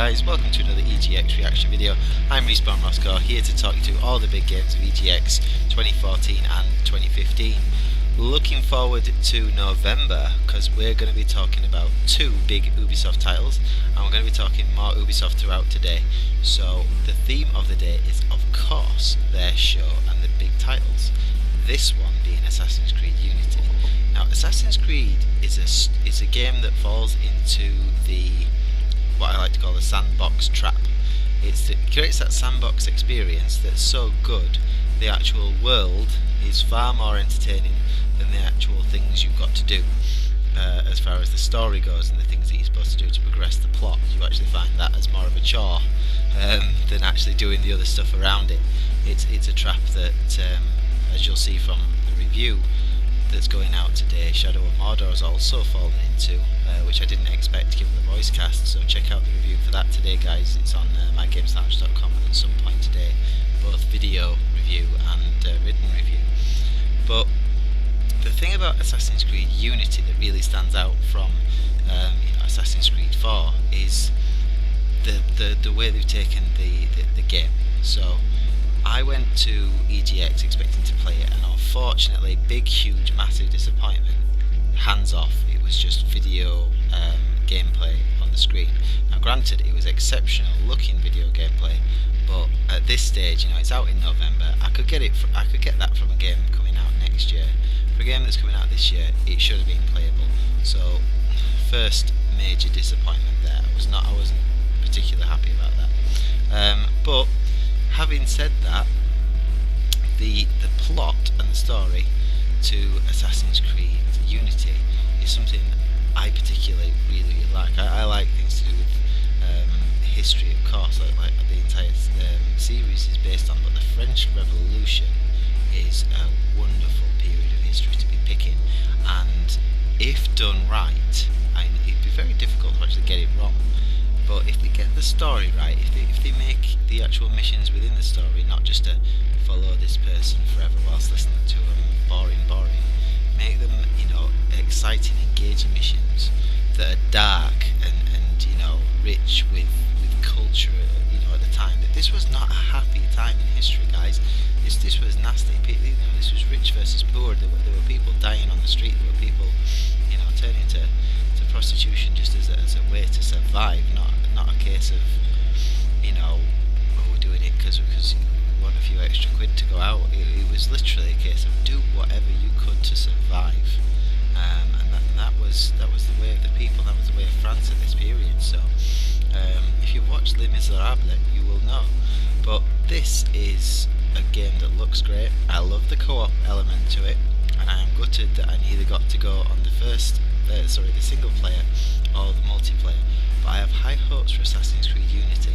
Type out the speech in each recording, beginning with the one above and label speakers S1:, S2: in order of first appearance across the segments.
S1: guys, welcome to another EGX reaction video. I'm Respawn Roscoe, here to talk you through all the big games of EGX 2014 and 2015. Looking forward to November, because we're going to be talking about two big Ubisoft titles, and we're going to be talking more Ubisoft throughout today. So the theme of the day is, of course, their show and the big titles. This one being Assassin's Creed Unity. Now, Assassin's Creed is a game that falls into what I like to call the sandbox trap. It creates that sandbox experience that's so good, the actual world is far more entertaining than the actual things you've got to do. As far as the story goes and the things that you're supposed to do to progress the plot, you actually find that as more of a chore than actually doing the other stuff around it. It's a trap that, as you'll see from the review that's going out today, Shadow of Mordor has also fallen into, which I didn't expect given the voice cast, so check out the review for that today, guys. It's on mygameslounge.com at some point today, both video review and written review. But the thing about Assassin's Creed Unity that really stands out from Assassin's Creed 4 is the way they've taken the game. So I went to EGX expecting to play it, and unfortunately, big, huge, massive disappointment. Hands off. It was just video gameplay on the screen. Now, granted, it was exceptional looking video gameplay, but at this stage, it's out in November. I could get that from a game coming out next year. For a game that's coming out this year, it should have been playable. So, first major disappointment there. I wasn't particularly happy about that. But having said that, the plot and the story to Assassin's Creed Unity is something I particularly really like. I like things to do with history, of course, like the entire series is based on, but the French Revolution is a wonderful period of history to be picking, and if done right, it'd be very difficult to actually get it wrong. But if they get the story right, if they make the actual missions within the story not just to follow this person forever whilst listening to them boring, make them exciting, engaging missions that are dark and rich with culture. At the time, that this was not a happy time in history, guys. This was nasty. This was rich versus poor. There were people dying on the street. There were people turning to prostitution just as a way to survive, not a case of we're doing it because we want a few extra quid to go out. It was literally a case of do whatever you could to survive, and that was the way of the people. That was the way of France at this period. So if you've watched Les Miserables, you will know. But this is a game that looks great. I love the co-op element to it, and I am gutted that I neither got to go on the single player or the multiplayer. But I have high hopes for Assassin's Creed Unity,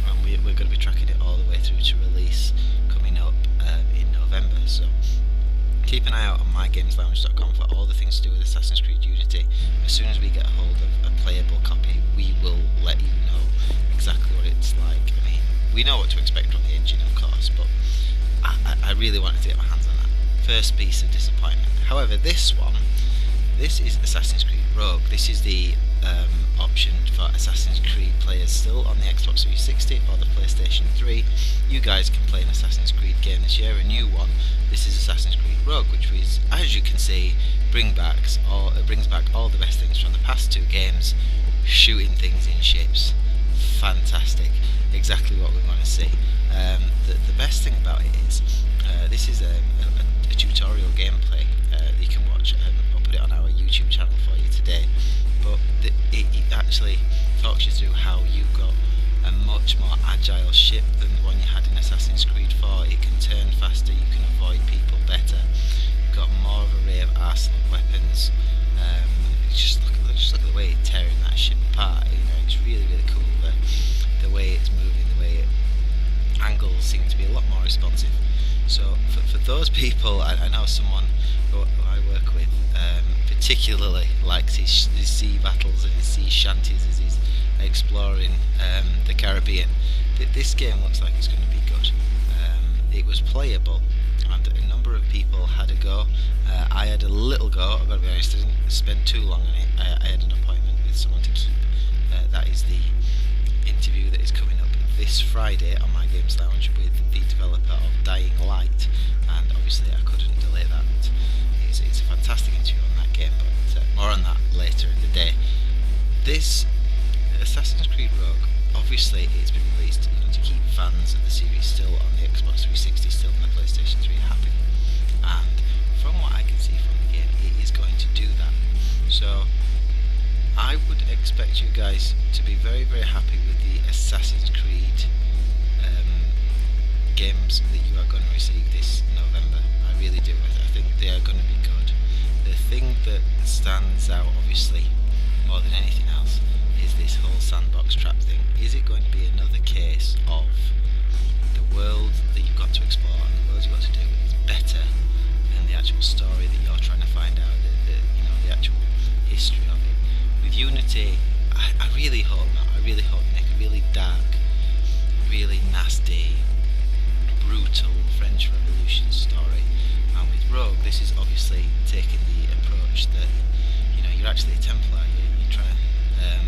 S1: and we're going to be tracking it all the way through to release coming up in November. So keep an eye out on mygameslounge.com for all the things to do with Assassin's Creed Unity. As soon as we get a hold of a playable copy, we will let you know exactly what it's like. We know what to expect from the engine, of course, but I really wanted to get my hands on that. First piece of disappointment. However, this is Assassin's Creed Rogue. This is the option for Assassin's Creed players still on the Xbox 360 or the PlayStation 3. You guys can play an Assassin's Creed game this year, a new one. This is Assassin's Creed Rogue, which is, as you can see, brings back all the best things from the past two games. Shooting things in ships, fantastic, exactly what we want to see. The best thing about it is this is a tutorial gameplay that you can watch. I'll put it on our YouTube channel for you today, but it actually talks you through how you got a much more agile ship than the one you had in Assassin's Creed 4. It can turn faster, you can avoid people better, you've got more of an array of arsenal weapons. Just look at the way it's tearing that ship apart. It's really, really cool. The way it's moving, the way angles seem to be a lot more responsive. So for those people, I know someone who I work with particularly likes his sea battles and his sea shanties as he's exploring the Caribbean. This game looks like it's going to be good. It was playable, and a number of people had a go. I had a little go. I've got to be honest, I didn't spend too long on it. I had an appointment with someone to keep. That is the interview that is coming up this Friday on My Games Lounge with the developer of Dying Light, and obviously I couldn't delay that. It's a fantastic interview on that game, but more on that later in the day. This Assassin's Creed Rogue, obviously it's been released to keep fans of the series still on the Xbox 360, still on the PlayStation 3 happy, and from what I can see from the game, it is going to do that. So I would expect you guys to be very, very happy with the Assassin's Creed games that you are going to receive this November. I really do. I think they are going to be good. The thing that stands out, obviously, more than anything else, is this whole sandbox trap thing. Is it going to be another case of the world that you've got to explore and the world you've got to do is better than the actual story that you're trying to find out, the actual history of it? With Unity, I really hope not. I really hope they make a really dark, really nasty, brutal French Revolution story. And with Rogue, this is obviously taking the approach that you're actually a Templar. You're trying to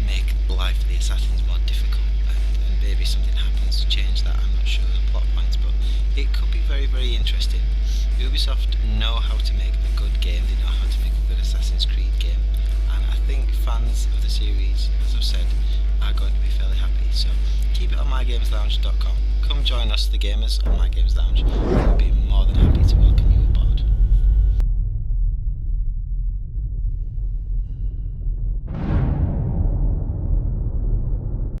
S1: make life for the assassins more difficult, and maybe something happens to change that. I'm not sure of the plot points, but it could be very, very interesting. Ubisoft know how to make a good game. They know how to make a good Assassin's Creed game, and I think fans of the series, as I've said, are going to be fairly happy. So keep it on mygameslounge.com. Come join us, the gamers, on My Games Lounge. We'll be more than happy to welcome